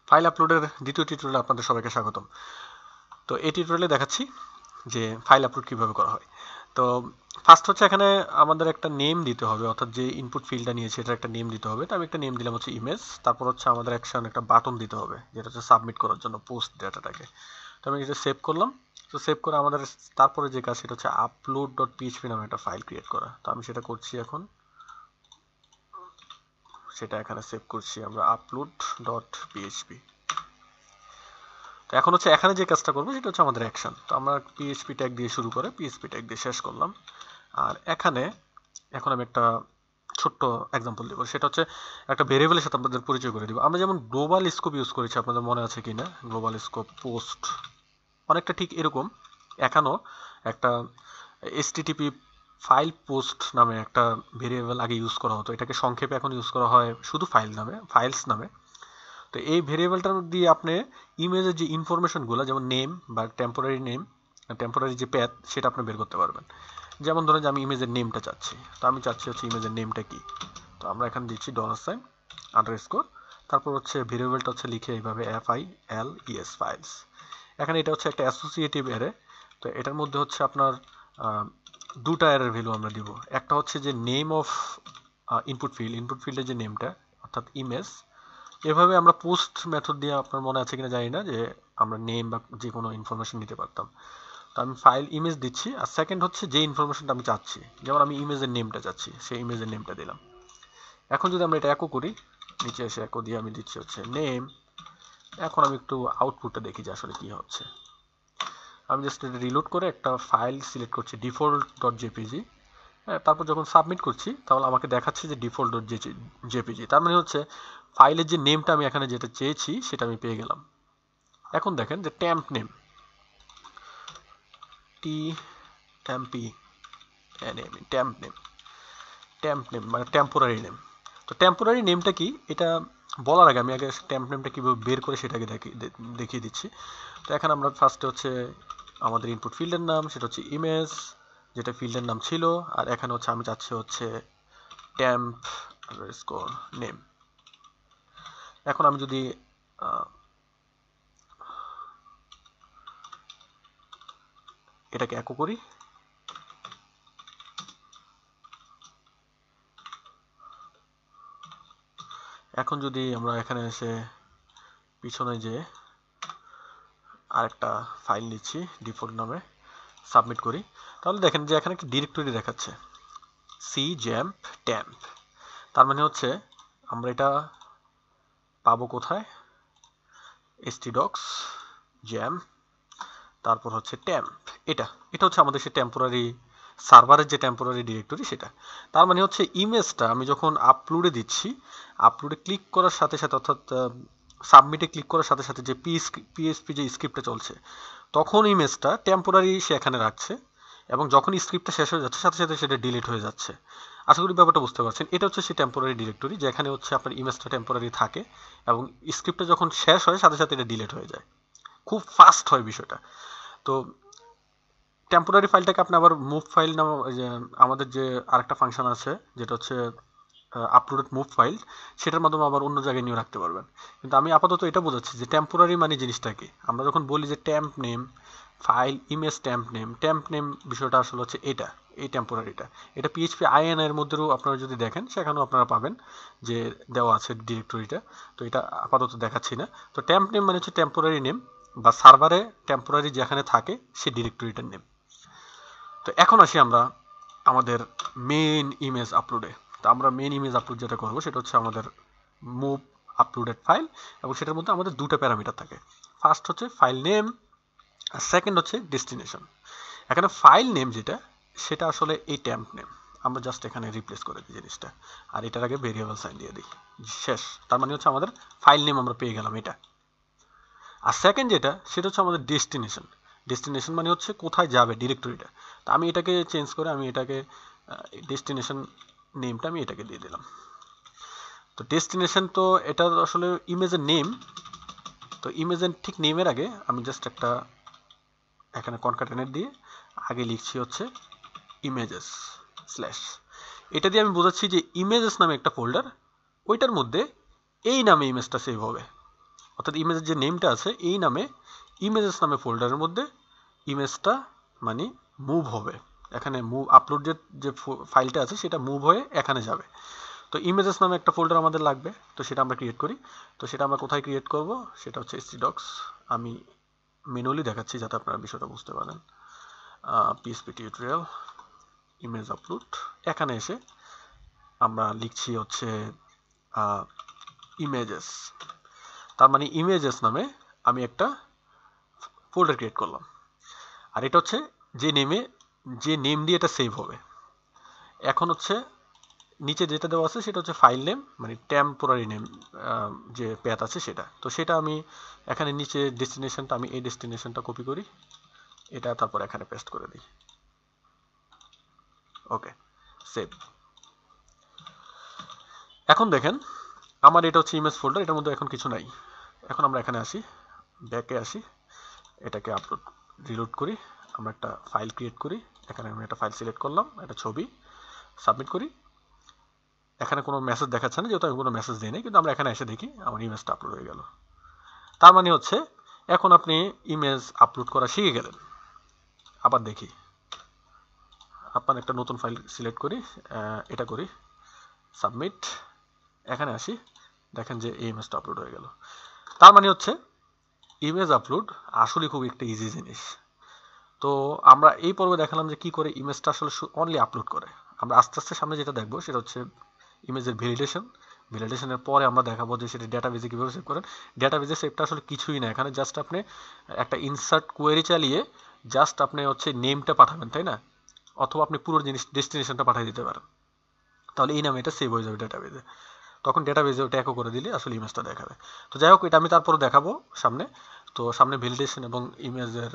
File আপলোডের দ্বিতীয় টিউটোরিয়ালে আপনাদের সবাইকে স্বাগতম। তো এই টিউটোরিয়ালে দেখাচ্ছি যে ফাইল আপলোড কিভাবে করা হয়। তো ফার্স্ট হচ্ছে এখানে আমাদের একটা নেম দিতে হবে, অর্থাৎ যে ইনপুট ফিল্ডটা নিয়েছে এটার একটা নেম দিতে হবে। তো আমি একটা নেম দিলাম হচ্ছে ইমেজ। তারপর হচ্ছে আমাদের অ্যাকশন একটা বাটন দিতে হবে যেটা হচ্ছে সাবমিট করার জন্য পোস্ট ডাটাটাকে। তো আমি এটা সেভ করলাম। তো সেভ করে আমাদের তারপরে যে কাজ সেটা হচ্ছে আপলোড ডট পিএইচপি নামে একটা ফাইল ক্রিয়েট করা। তো আমি সেটা করছি এখন, সেটা এখানে সেভ করছি আমরা আপলোড ডট পিএইচপি। তো এখন হচ্ছে এখানে যে কাজটা করবো সেটা হচ্ছে আমাদের অ্যাকশন। তো আমরা পিএইচপি ট্যাগ দিয়ে শুরু করে পিএইচপি ট্যাগ দিয়ে শেষ করলাম। আর এখানে এখন আমি একটা ছোট্ট এক্সাম্পল দেবো, সেটা হচ্ছে একটা ভেরিয়েবলের সাথে আপনাদের পরিচয় করে দিব। আমরা যেমন গ্লোবাল স্কোপ ইউজ করেছি, আপনাদের মনে আছে কি না? গ্লোবাল স্কোপ পোস্ট অনেকটা ঠিক এরকম। এখানেও একটা এসটিটিপি ফাইল পোস্ট নামে একটা ভেরিয়েবল আগে ইউজ করা হতো, এটাকে সংক্ষেপে এখন ইউজ করা হয় শুধু ফাইল নামে, ফাইলস নামে। তো এই ভেরিয়েবলটার দিয়ে আপনি ইমেজের যে ইনফরমেশনগুলো যেমন নেম বা টেম্পোরারি নেম, টেম্পোরারি যে প্যাথ সেটা আপনি বের করতে পারবেন। যেমন ধরেন যে আমি ইমেজের নেমটা চাচ্ছি, তো আমি চাচ্ছি হচ্ছে ইমেজের নেমটা কি। তো আমরা এখানে দিচ্ছি $, আন্ডারস্কোর, তারপর হচ্ছে ভেরিয়েবলটা হচ্ছে লিখে এইভাবে FILES ফাইলস। এখানে এটা হচ্ছে একটা অ্যাসোসিয়েটিভ অ্যারে। তো এটার মধ্যে হচ্ছে আপনার দুটা অ্যারের ভ্যালু আমরা দিব। একটা হচ্ছে যে name of input field, input ফিল্ডের যে নেমটা অর্থাৎ ইমেজ। এভাবে আমরা পোস্ট মেথড দিয়ে, আপনার মনে আছে কিনা জানি না, যে আমরা নেম বা যে কোনো ইনফরমেশন নিতে পারতাম। তো আমি ফাইল ইমেজ দিচ্ছি, আর সেকেন্ড হচ্ছে যে ইনফরমেশনটা আমি চাচ্ছি, যেমন আমি ইমেজের নেমটা চাচ্ছি, সেই ইমেজের নেমটা দিলাম। এখন যদি আমরা এটা একো করি, নিচে এসে একো দিয়ে আমি দিচ্ছি হচ্ছে নেম। এখন আমি একটু আউটপুটটা দেখি যে আসলে কি হচ্ছে। আমি জাস্ট এটা রিলোড করে একটা ফাইল সিলেক্ট করছি ডিফল্ট ডট জেপিজি। হ্যাঁ, তারপর যখন সাবমিট করছি তাহলে আমাকে দেখাচ্ছে যে ডিফল্ট ডট জেপিজি। তার মানে হচ্ছে ফাইলের যে নেমটা আমি এখানে যেটা চেয়েছি সেটা আমি পেয়ে গেলাম। এখন দেখেন যে ট্যাম্প নেম, টি ট্যাম্পি ট্যাম্প নেম, ট্যাম্প নেম মানে টেম্পোরারি নেম। তো টেম্পোরারি নেমটা কি এটা বলার আগে আমি আগে ট্যাম্প নেমটা কীভাবে বের করে সেটাকে দেখিয়ে দিচ্ছি। তো এখানে আমরা ফার্স্টে হচ্ছে আমাদের ইনপুট ফিল্ডের নাম, সেটা হচ্ছে ইমেজ, যেটা ফিল্ডের নাম ছিল। আর এখানে হচ্ছে আমি চাচ্ছি হচ্ছে ট্যাম্প স্কোর নেম। এখন আমি যদি এটাকে একো করি, এখন যদি আমরা এখানে এসে পিছনে যে আরেকটা ফাইল নিচ্ছি ডিফল্ট নামে, সাবমিট করি, তাহলে দেখেন যে এখানে একটা ডিরেক্টরি দেখাচ্ছে cjamp temp। তার মানে হচ্ছে আমরা এটা পাবো কোথায়? htdocs jam, তারপর হচ্ছে temp। এটা এটা হচ্ছে আমাদের সেই টেম্পোরারি সার্ভারের যে টেম্পোরারি ডিরেক্টরি সেটা। তার মানে হচ্ছে ইমেজটা আমি যখন আপলোডে দিচ্ছি, আপলোডে ক্লিক করার সাথে সাথে অর্থাৎ সাবমিটে ক্লিক করার সাথে সাথে যে পিএসপি যে স্ক্রিপ্টটা চলছে, তখন ইমেজটা টেম্পোরারি সে এখানে রাখছে, এবং যখন স্ক্রিপ্টটা শেষ হয়ে যাচ্ছে সাথে সাথে সেটা ডিলিট হয়ে যাচ্ছে। আশা করি ব্যাপারটা বুঝতে পারছেন। এটা হচ্ছে সেই টেম্পোরারি ডিরেক্টরি যেখানে হচ্ছে আপনার ইমেজটা টেম্পোরারি থাকে, এবং স্ক্রিপ্টটা যখন শেষ হয় সাথে সাথে এটা ডিলিট হয়ে যায়। খুব ফাস্ট হয় বিষয়টা। তো টেম্পোরারি ফাইলটাকে আপনি আবার মুভ ফাইল নাম, যে আমাদের যে আরেকটা ফাংশন আছে যেটা হচ্ছে আপলোডেড মুভ ফাইল, সেটার মাধ্যমে আবার অন্য জায়গায় নিয়ে রাখতে পারবেন। কিন্তু আমি আপাতত এটা বোঝাচ্ছি যে টেম্পোরারি মানে জিনিসটা কি। আমরা যখন বলি যে temp name file image temp name বিষয়টা আসলে হচ্ছে এটা, এই টেম্পোরারিটা। এটা পিএইচপি আইএন এর মধ্যেও আপনারা যদি দেখেন সেখানেও আপনারা পাবেন যে দেওয়া আছে ডিরেক্টরিটা। তো এটা আপাতত দেখাচ্ছি না। তো ট্যাম্প নেম মানে হচ্ছে টেম্পোরারি নেম, বা সার্ভারে টেম্পোরারি যেখানে থাকে সেই ডিরেক্টরিটার নেম। তো এখন আসি আমরা আমাদের মেইন ইমেজ আপলোডে। তো আমরা মেইন ইমেজ আপলোড যেটা করবো সেটা হচ্ছে আমাদের মুভ আপলোডেড ফাইল, এবং সেটার মধ্যে আমাদের দুটো প্যারামিটার থাকে। ফার্স্ট হচ্ছে ফাইল নেম, আর সেকেন্ড হচ্ছে ডেস্টিনেশন। এখানে ফাইল নেম যেটা, সেটা আসলে এই ট্যাম্প নেম। আমরা জাস্ট এখানে রিপ্লেস করে দিই জিনিসটা, আর এটার আগে ভেরিয়েবল সাইন দিয়ে দিই, শেষ। তার মানে হচ্ছে আমাদের ফাইল নেম আমরা পেয়ে গেলাম এটা। আর সেকেন্ড যেটা সেটা হচ্ছে আমাদের ডেস্টিনেশন। ডেস্টিনেশন মানে হচ্ছে কোথায় যাবে ডিরেক্টরিটা। তো আমি এটাকে চেঞ্জ করে আমি এটাকে ডেস্টিনেশন নেমটা আমি এটাকে দিয়ে দিলাম। তো ডেস্টিনেশন তো এটা আসলে ইমেজের নেম। তো ইমেজের ঠিক নেমের আগে আমি জাস্ট একটা এখানে কনক্যাটেনেট দিয়ে আগে লিখছি হচ্ছে ইমেজেস স্ল্যাশ। এটা দিয়ে আমি বোঝাচ্ছি যে ইমেজেস নামে একটা ফোল্ডার, ওইটার মধ্যে এই নামে ইমেজটা সেভ হবে। অর্থাৎ ইমেজের যে নেমটা আছে এই নামে ইমেজেস নামে ফোল্ডারের মধ্যে ইমেজটা মানে মুভ হবে। এখানে মুভ আপলোড যে ফাইলটা আছে সেটা মুভ হয়ে এখানে যাবে। তো ইমেজেস নামে একটা ফোল্ডার আমাদের লাগবে, তো সেটা আমরা ক্রিয়েট করি। তো সেটা আমরা কোথায় ক্রিয়েট করব, সেটা হচ্ছে htdocs। আমি ম্যানুয়ালি দেখাচ্ছি যাতে আপনারা বিষয়টা বুঝতে পারেন। PHP টিউটোরিয়াল ইমেজ আপলোড, এখানে এসে আমরা লিখছি হচ্ছে ইমেজেস। তার মানে ইমেজেস নামে আমি একটা ফোল্ডার ক্রিয়েট করলাম। আর এটা হচ্ছে যে নেম দিয়ে এটা সেভ হবে। এখন হচ্ছে নিচে যেটা দেওয়া আছে সেটা হচ্ছে ফাইল নেম, মানে টেম্পোরারি নেম যে প্যাথ আছে সেটা। তো সেটা আমি এখানে নিচে ডেস্টিনেশনটা, আমি এই ডেস্টিনেশনটা কপি করি, এটা তারপর এখানে পেস্ট করে দিই। ওকে, সেভ। এখন দেখেন আমার এটা হচ্ছে ইমেজ ফোল্ডার, এটার মধ্যে এখন কিছু নাই। এখন আমরা এখানে আসি, ব্যাকে আসি, এটাকে আপলোড রিলোড করি, আমরা একটা ফাইল ক্রিয়েট করি। এখানে আমি একটা ফাইল সিলেক্ট করলাম, একটা ছবি, সাবমিট করি। এখানে কোনো মেসেজ দেখাচ্ছে না যেহেতু আমি কোনো মেসেজ দিই নাই, কিন্তু আমরা এখানে এসে দেখি আমার ইমেজটা আপলোড হয়ে গেল। তার মানে হচ্ছে এখন আপনি ইমেজ আপলোড করা শিখে গেলেন। আবার দেখি, আপনার একটা নতুন ফাইল সিলেক্ট করি, এটা করি, সাবমিট, এখানে আসি, দেখেন যে এই ইমেজটা আপলোড হয়ে গেল। তার মানে হচ্ছে ইমেজ আপলোড আসলে খুব একটা ইজি জিনিস। তো আমরা এই পর্বে দেখালাম যে কি করে ইমেজটা আসলে অনলি আপলোড করে। আমরা আস্তে আস্তে সামনে যেটা দেখবো সেটা হচ্ছে ইমেজের ভ্যালিডেশনের পরে আমরা দেখাবো যে সেটা ডেটাবেজে কীভাবে সেভ করেন। ডেটাবেজে সেভটা আসলে কিছুই না, এখানে জাস্ট আপনি একটা ইনসার্ট কোয়েরি চালিয়ে জাস্ট আপনি হচ্ছে নেমটা পাঠাবেন, তাই না? অথবা আপনি পুরো জিনিস ডেস্টিনেশনটা পাঠিয়ে দিতে পারেন, তাহলে এই নামে এটা সেভ হয়ে যাবে ডেটাবেজে। তখন ডেটাবেজে ওটা একো করে দিলে আসলে ইমেজটা দেখাবে। তো যাই হোক, এটা আমি তারপরে দেখাবো সামনে। তো সামনে ভ্যালিডেশন এবং ইমেজের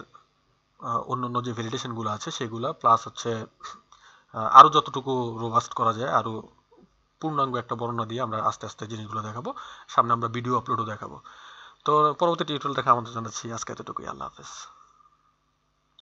অন্য যে ভ্যালিডেশনগুলো আছে সেগুলো প্লাস হচ্ছে আরও যতটুকু রোবাস্ট করা যায়, আরও পূর্ণাঙ্গ একটা বর্ণনা দিয়ে আমরা আস্তে আস্তে জিনিসগুলো দেখাবো। সামনে আমরা ভিডিও আপলোডও দেখাবো। তো পরবর্তী টিউটোরিয়াল দেখা আমাদের জানাচ্ছি। আজকে এতটুকুই, আল্লাহ হাফেজ।